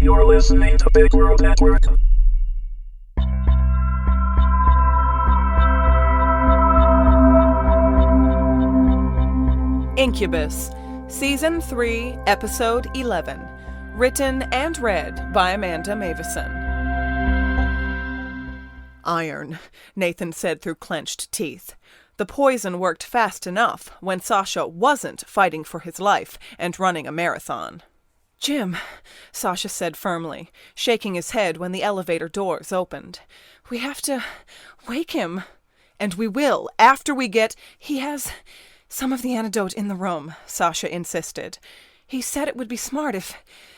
You're listening to Big World Network. Incubus, Season 3, Episode 11. Written and read by Amanda Meuwissen. Iron, Nathan said through clenched teeth. The poison worked fast enough when Sasha wasn't fighting for his life and running a marathon. Jim, Sasha said firmly, shaking his head when the elevator doors opened. We have to wake him. And we will, after we get... He has some of the antidote in the room, Sasha insisted. He said it would be smart if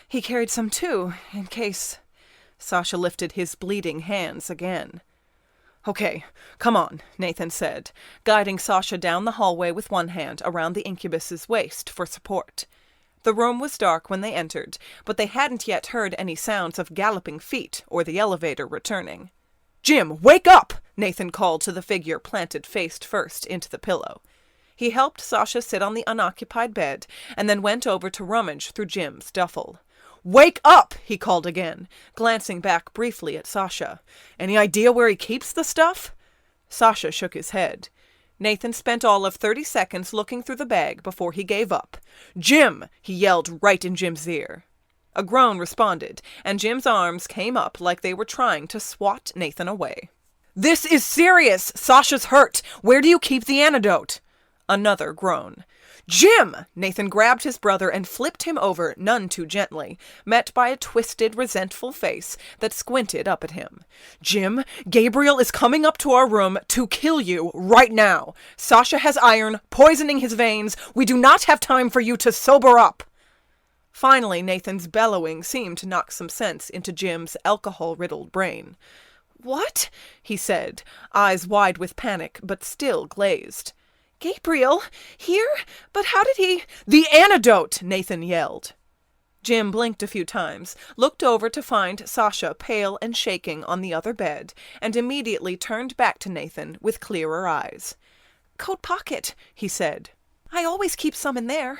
he carried some too, in case... Sasha lifted his bleeding hands again. Okay, come on, Nathan said, guiding Sasha down the hallway with one hand around the incubus's waist for support. The room was dark when they entered, but they hadn't yet heard any sounds of galloping feet or the elevator returning. Jim, wake up! Nathan called to the figure planted face first into the pillow. He helped Sasha sit on the unoccupied bed and then went over to rummage through Jim's duffel. Wake up! He called again, glancing back briefly at Sasha. Any idea where he keeps the stuff? Sasha shook his head. Nathan spent all of 30 seconds looking through the bag before he gave up. Jim! He yelled right in Jim's ear. A groan responded, and Jim's arms came up like they were trying to swat Nathan away. This is serious! Sasha's hurt! Where do you keep the antidote? Another groan. Jim! Nathan grabbed his brother and flipped him over none too gently, met by a twisted, resentful face that squinted up at him. Jim, Gabriel is coming up to our room to kill you right now. Sasha has iron, poisoning his veins. We do not have time for you to sober up. Finally, Nathan's bellowing seemed to knock some sense into Jim's alcohol-riddled brain. What? He said, eyes wide with panic, but still glazed. Gabriel? Here? But how did he... The antidote! Nathan yelled. Jim blinked a few times, looked over to find Sasha pale and shaking on the other bed, and immediately turned back to Nathan with clearer eyes. Coat pocket, he said. I always keep some in there.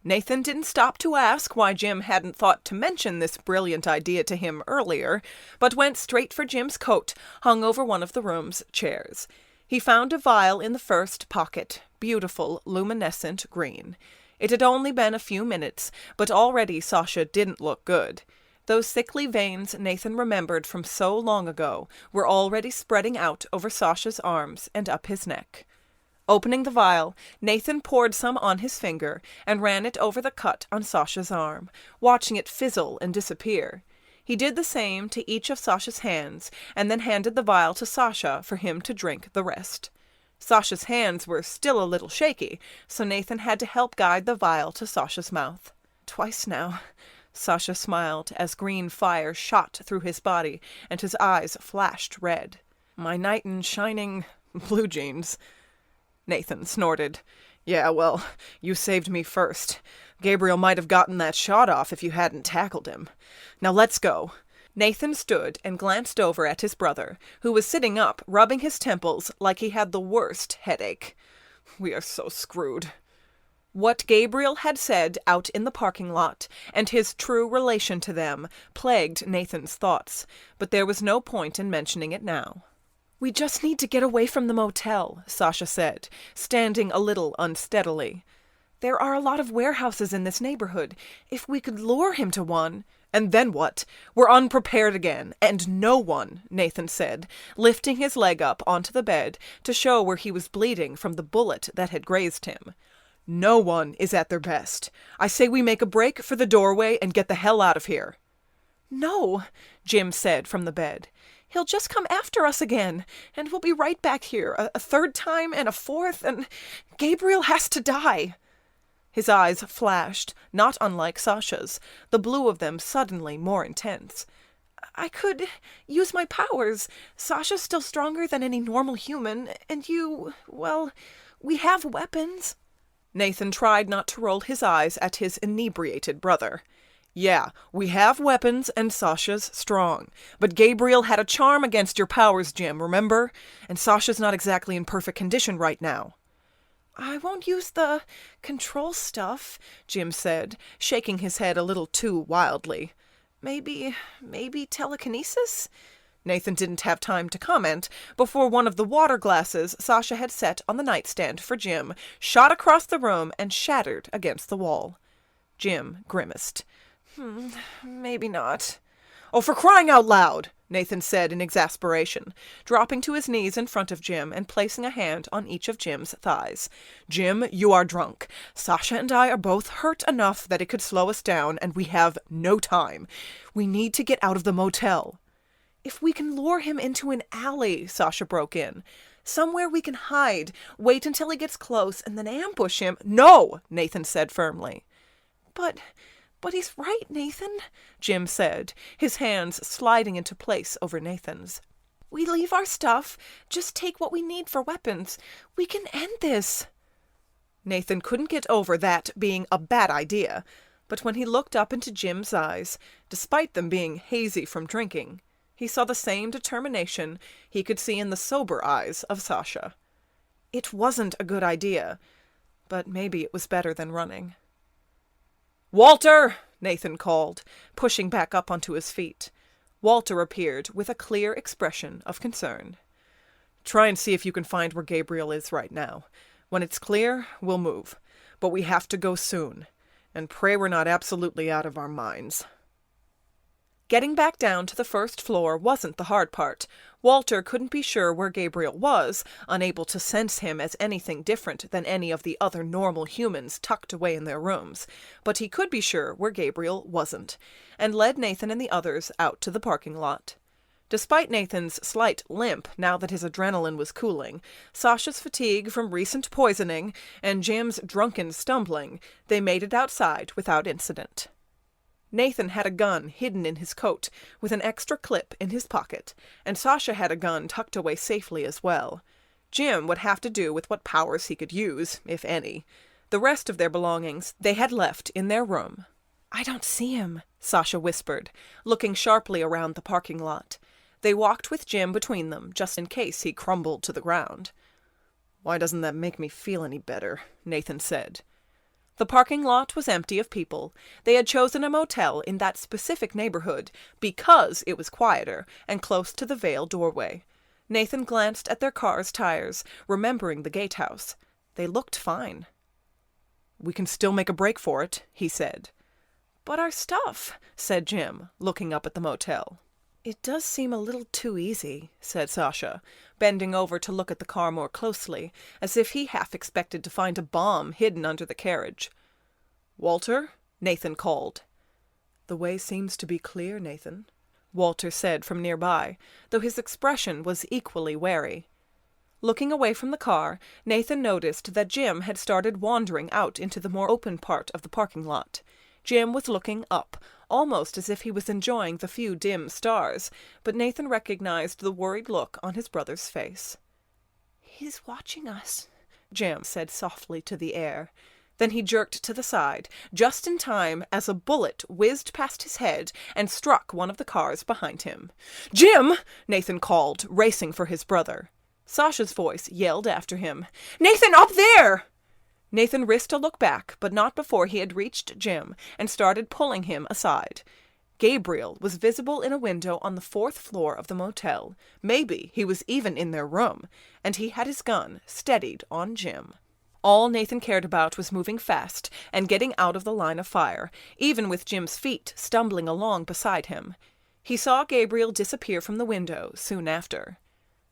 Nathan didn't stop to ask why Jim hadn't thought to mention this brilliant idea to him earlier, but went straight for Jim's coat, hung over one of the room's chairs. He found a vial in the first pocket, beautiful, luminescent green. It had only been a few minutes, but already Sasha didn't look good. Those sickly veins Nathan remembered from so long ago were already spreading out over Sasha's arms and up his neck. Opening the vial, Nathan poured some on his finger and ran it over the cut on Sasha's arm, watching it fizzle and disappear. He did the same to each of Sasha's hands, and then handed the vial to Sasha for him to drink the rest. Sasha's hands were still a little shaky, so Nathan had to help guide the vial to Sasha's mouth. Twice now, Sasha smiled as green fire shot through his body, and his eyes flashed red. My knight in shining blue jeans. Nathan snorted. Yeah, well, you saved me first. Gabriel might have gotten that shot off if you hadn't tackled him. Now let's go. Nathan stood and glanced over at his brother, who was sitting up, rubbing his temples like he had the worst headache. We are so screwed. What Gabriel had said out in the parking lot, and his true relation to them, plagued Nathan's thoughts, but there was no point in mentioning it now. We just need to get away from the motel, Sasha said, standing a little unsteadily. There are a lot of warehouses in this neighborhood. If we could lure him to one... And then what? We're unprepared again, and no one, Nathan said, lifting his leg up onto the bed to show where he was bleeding from the bullet that had grazed him. No one is at their best. I say we make a break for the doorway and get the hell out of here. No, Jim said from the bed. He'll just come after us again, and we'll be right back here, a third time and a fourth, and Gabriel has to die. His eyes flashed, not unlike Sasha's, the blue of them suddenly more intense. I could use my powers. Sasha's still stronger than any normal human, and you, well, we have weapons. Nathan tried not to roll his eyes at his inebriated brother. Yeah, we have weapons, and Sasha's strong. But Gabriel had a charm against your powers, Jim, remember? And Sasha's not exactly in perfect condition right now. I won't use the control stuff, Jim said, shaking his head a little too wildly. Maybe telekinesis? Nathan didn't have time to comment before one of the water glasses Sasha had set on the nightstand for Jim shot across the room and shattered against the wall. Jim grimaced. Maybe not. Oh, for crying out loud! Nathan said in exasperation, dropping to his knees in front of Jim and placing a hand on each of Jim's thighs. Jim, you are drunk. Sasha and I are both hurt enough that it could slow us down, and we have no time. We need to get out of the motel. If we can lure him into an alley, Sasha broke in. Somewhere we can hide, wait until he gets close, and then ambush him. No, Nathan said firmly. But he's right, Nathan, Jim said, his hands sliding into place over Nathan's. We leave our stuff, just take what we need for weapons. We can end this. Nathan couldn't get over that being a bad idea, but when he looked up into Jim's eyes, despite them being hazy from drinking, he saw the same determination he could see in the sober eyes of Sasha. It wasn't a good idea, but maybe it was better than running. Walter! Nathan called, pushing back up onto his feet. Walter appeared with a clear expression of concern. Try and see if you can find where Gabriel is right now. When it's clear, we'll move. But we have to go soon. And pray we're not absolutely out of our minds. Getting back down to the first floor wasn't the hard part. Walter couldn't be sure where Gabriel was, unable to sense him as anything different than any of the other normal humans tucked away in their rooms. But he could be sure where Gabriel wasn't, and led Nathan and the others out to the parking lot. Despite Nathan's slight limp now that his adrenaline was cooling, Sasha's fatigue from recent poisoning, and Jim's drunken stumbling, they made it outside without incident. Nathan had a gun hidden in his coat, with an extra clip in his pocket, and Sasha had a gun tucked away safely as well. Jim would have to do with what powers he could use, if any. The rest of their belongings they had left in their room. I don't see him, Sasha whispered, looking sharply around the parking lot. They walked with Jim between them, just in case he crumbled to the ground. Why doesn't that make me feel any better? Nathan said. The parking lot was empty of people. They had chosen a motel in that specific neighborhood because it was quieter and close to the Vale doorway. Nathan glanced at their car's tires, remembering the gatehouse. They looked fine. We can still make a break for it, he said. But our stuff, said Jim, looking up at the motel. It does seem a little too easy, said Sasha, bending over to look at the car more closely, as if he half expected to find a bomb hidden under the carriage. Walter? Nathan called. The way seems to be clear, Nathan, Walter said from nearby, though his expression was equally wary. Looking away from the car, Nathan noticed that Jim had started wandering out into the more open part of the parking lot. Jim was looking up, almost as if he was enjoying the few dim stars, but Nathan recognized the worried look on his brother's face. He's watching us, Jim said softly to the air. Then he jerked to the side, just in time as a bullet whizzed past his head and struck one of the cars behind him. Jim! Nathan called, racing for his brother. Sasha's voice yelled after him. Nathan, up there! Nathan risked a look back, but not before he had reached Jim and started pulling him aside. Gabriel was visible in a window on the 4th floor of the motel. Maybe he was even in their room, and he had his gun steadied on Jim. All Nathan cared about was moving fast and getting out of the line of fire, even with Jim's feet stumbling along beside him. He saw Gabriel disappear from the window soon after.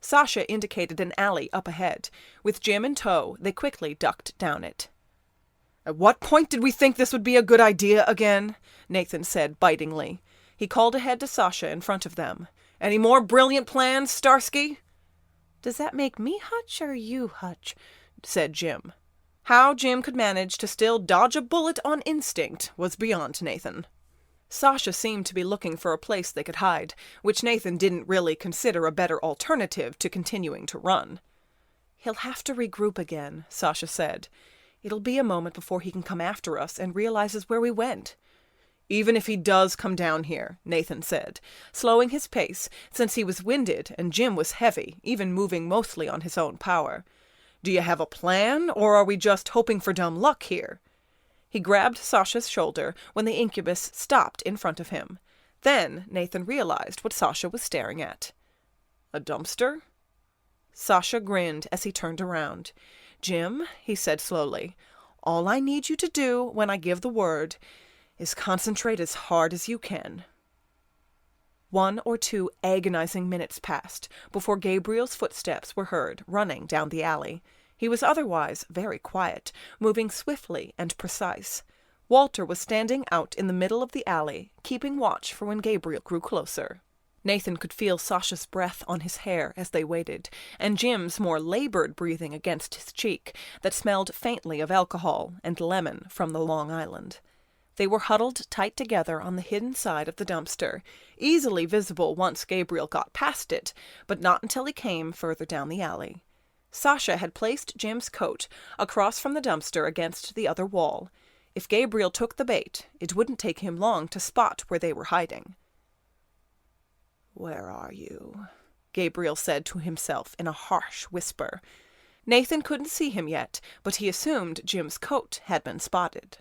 Sasha indicated an alley up ahead. With Jim in tow, they quickly ducked down it. At what point did we think this would be a good idea again? Nathan said bitingly. He called ahead to Sasha in front of them. Any more brilliant plans, Starsky? Does that make me hutch or you hutch? Said Jim. How Jim could manage to still dodge a bullet on instinct was beyond Nathan. Sasha seemed to be looking for a place they could hide, which Nathan didn't really consider a better alternative to continuing to run. He'll have to regroup again, Sasha said. It'll be a moment before he can come after us and realizes where we went. Even if he does come down here, Nathan said, slowing his pace, since he was winded and Jim was heavy, even moving mostly on his own power. Do you have a plan, or are we just hoping for dumb luck here? He grabbed Sasha's shoulder when the Incubus stopped in front of him. Then Nathan realized what Sasha was staring at. A dumpster? Sasha grinned as he turned around. "Jim," he said slowly, "all I need you to do when I give the word is concentrate as hard as you can." 1 or 2 agonizing minutes passed before Gabriel's footsteps were heard running down the alley. He was otherwise very quiet, moving swiftly and precise. Walter was standing out in the middle of the alley, keeping watch for when Gabriel grew closer. Nathan could feel Sasha's breath on his hair as they waited, and Jim's more labored breathing against his cheek that smelled faintly of alcohol and lemon from the Long Island. They were huddled tight together on the hidden side of the dumpster, easily visible once Gabriel got past it, but not until he came further down the alley. Sasha had placed Jim's coat across from the dumpster against the other wall. If Gabriel took the bait, it wouldn't take him long to spot where they were hiding. "Where are you?" Gabriel said to himself in a harsh whisper. Nathan couldn't see him yet, but he assumed Jim's coat had been spotted.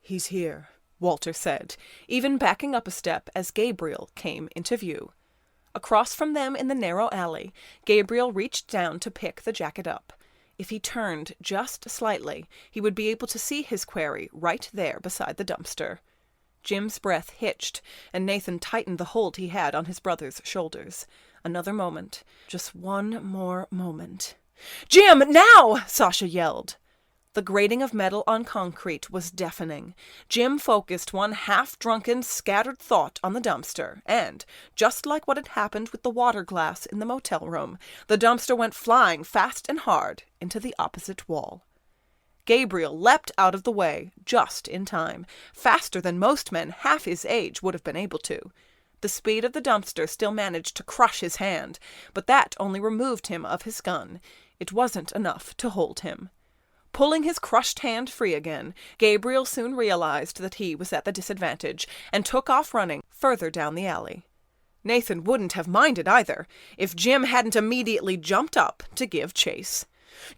"He's here," Walter said, even backing up a step as Gabriel came into view. Across from them in the narrow alley, Gabriel reached down to pick the jacket up. If he turned just slightly, he would be able to see his quarry right there beside the dumpster. Jim's breath hitched, and Nathan tightened the hold he had on his brother's shoulders. Another moment. Just one more moment. "Jim, now!" Sasha yelled. The grating of metal on concrete was deafening. Jim focused one half-drunken, scattered thought on the dumpster, and, just like what had happened with the water glass in the motel room, the dumpster went flying fast and hard into the opposite wall. Gabriel leapt out of the way, just in time, faster than most men half his age would have been able to. The speed of the dumpster still managed to crush his hand, but that only removed him of his gun. It wasn't enough to hold him. Pulling his crushed hand free again, Gabriel soon realized that he was at the disadvantage, and took off running further down the alley. Nathan wouldn't have minded either, if Jim hadn't immediately jumped up to give chase.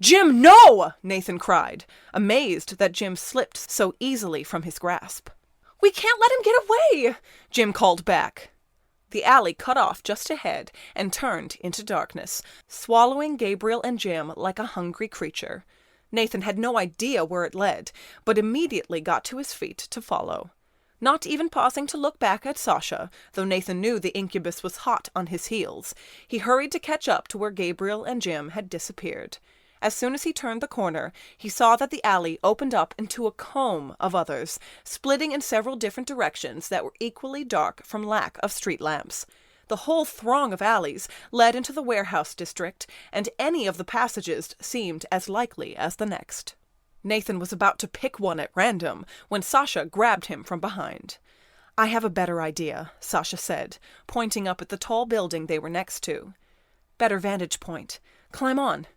"Jim, no!" Nathan cried, amazed that Jim slipped so easily from his grasp. "We can't let him get away!" Jim called back. The alley cut off just ahead and turned into darkness, swallowing Gabriel and Jim like a hungry creature. Nathan had no idea where it led, but immediately got to his feet to follow. Not even pausing to look back at Sasha, though Nathan knew the Incubus was hot on his heels, he hurried to catch up to where Gabriel and Jim had disappeared. As soon as he turned the corner, he saw that the alley opened up into a comb of others, splitting in several different directions that were equally dark from lack of street lamps. The whole throng of alleys led into the warehouse district, and any of the passages seemed as likely as the next. Nathan was about to pick one at random when Sasha grabbed him from behind. "I have a better idea," Sasha said, pointing up at the tall building they were next to. "Better vantage point. Climb on."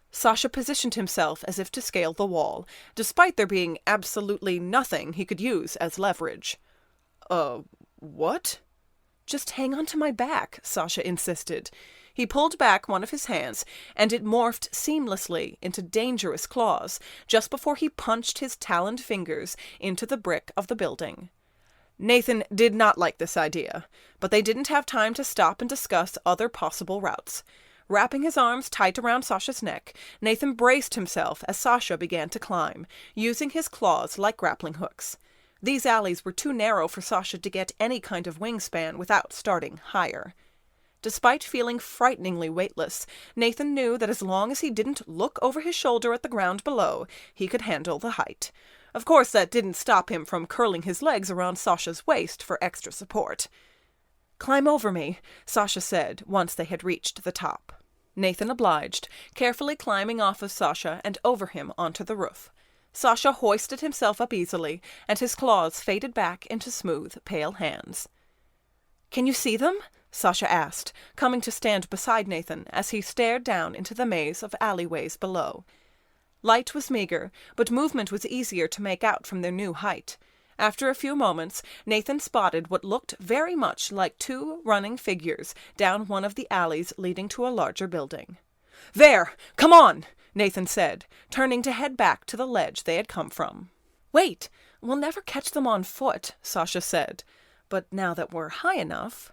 Sasha positioned himself as if to scale the wall, despite there being absolutely nothing he could use as leverage. What?" "Just hang on to my back," Sasha insisted. He pulled back one of his hands, and it morphed seamlessly into dangerous claws, just before he punched his taloned fingers into the brick of the building. Nathan did not like this idea, but they didn't have time to stop and discuss other possible routes. Wrapping his arms tight around Sasha's neck, Nathan braced himself as Sasha began to climb, using his claws like grappling hooks. These alleys were too narrow for Sasha to get any kind of wingspan without starting higher. Despite feeling frighteningly weightless, Nathan knew that as long as he didn't look over his shoulder at the ground below, he could handle the height. Of course, that didn't stop him from curling his legs around Sasha's waist for extra support. "Climb over me," Sasha said once they had reached the top. Nathan obliged, carefully climbing off of Sasha and over him onto the roof. Sasha hoisted himself up easily, and his claws faded back into smooth, pale hands. "Can you see them?" Sasha asked, coming to stand beside Nathan as he stared down into the maze of alleyways below. Light was meager, but movement was easier to make out from their new height. After a few moments, Nathan spotted what looked very much like 2 running figures down one of the alleys leading to a larger building. "There! Come on!" Nathan said, turning to head back to the ledge they had come from. "Wait! We'll never catch them on foot," Sasha said. but now that we're high enough...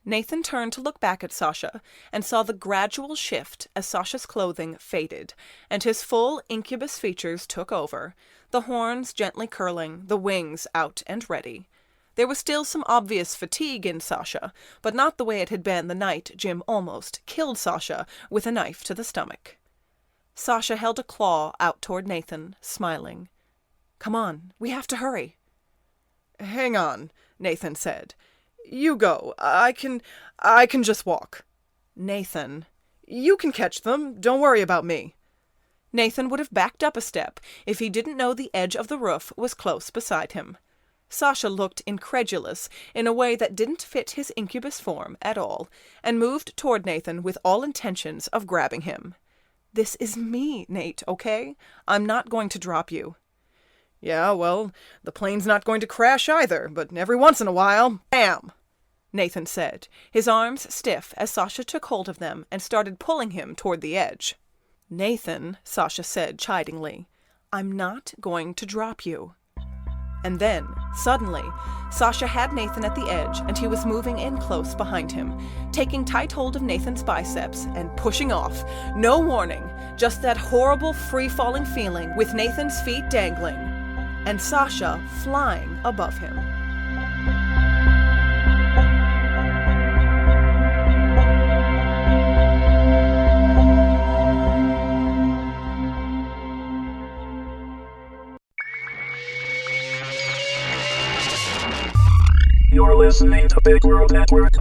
Nathan turned to look back at Sasha and saw the gradual shift as Sasha's clothing faded and his full Incubus features took over, the horns gently curling, the wings out and ready. There was still some obvious fatigue in Sasha, but not the way it had been the night Jim almost killed Sasha with a knife to the stomach. Sasha held a claw out toward Nathan, smiling. "Come on, we have to hurry." "Hang on," Nathan said. "You go. I can just walk." "Nathan." "You can catch them. Don't worry about me." Nathan would have backed up a step if he didn't know the edge of the roof was close beside him. Sasha looked incredulous in a way that didn't fit his Incubus form at all, and moved toward Nathan with all intentions of grabbing him. "This is me, Nate, okay? I'm not going to drop you." "Yeah, well, the plane's not going to crash either, but every once in a while, bam!" Nathan said, his arms stiff as Sasha took hold of them and started pulling him toward the edge. "Nathan," Sasha said chidingly, "I'm not going to drop you." And then, suddenly, Sasha had Nathan at the edge and he was moving in close behind him, taking tight hold of Nathan's biceps and pushing off. No warning, just that horrible free-falling feeling with Nathan's feet dangling and Sasha flying above him. You're listening to Big World Network.